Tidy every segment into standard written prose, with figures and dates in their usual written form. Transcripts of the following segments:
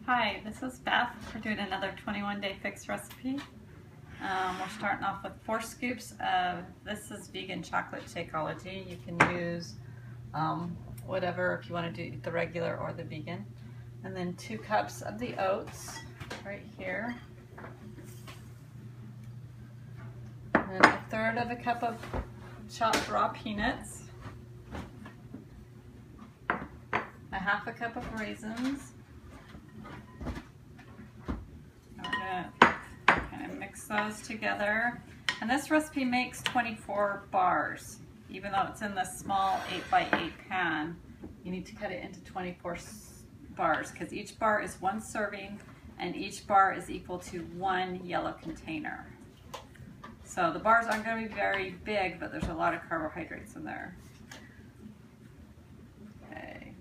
Hi, this is Beth. We're doing another 21-day fix recipe. We're starting off with 4 scoops of, this is vegan chocolate Shakeology. You can use whatever if you want to do the regular or the vegan. And then 2 cups of the oats right here. And 1/3 of a cup of chopped raw peanuts. 1/2 cup of raisins. Kind of mix those together. And this recipe makes 24 bars. Even though it's in this small 8x8 pan, you need to cut it into 24 bars because each bar is 1 serving and each bar is equal to 1 yellow container. So the bars aren't going to be very big, but there's a lot of carbohydrates in there. Okay.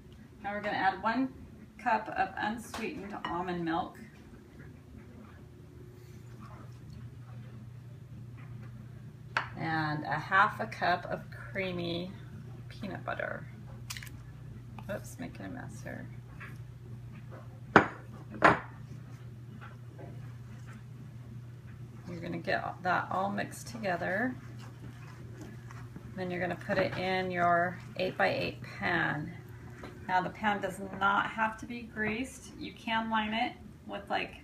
Now we're going to add 1 cup of unsweetened almond milk. And 1/2 cup of creamy peanut butter. Oops, making a mess here. You're going to get that all mixed together. Then you're going to put it in your 8x8 pan. Now the pan does not have to be greased. You can line it with like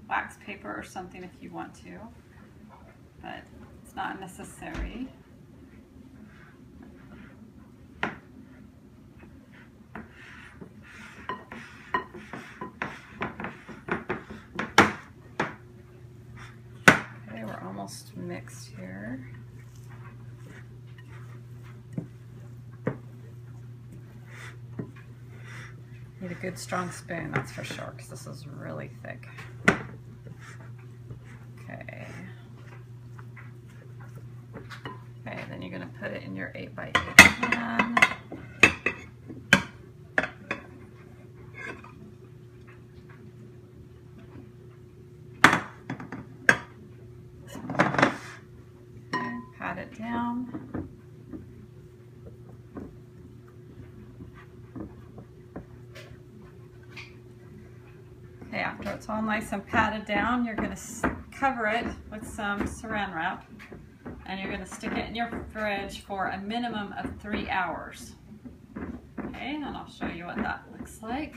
wax paper or something if you want to, but it's not necessary. Okay, we're almost mixed here. Need a good strong spoon, that's for sure, because this is really thick. Okay. Okay, then you're going to put it in your 8x8 pan. Okay, pat it down. Okay, after it's all nice and patted down, you're going to cover it with some saran wrap. And you're going to stick it in your fridge for a minimum of 3 hours. Okay, and I'll show you what that looks like.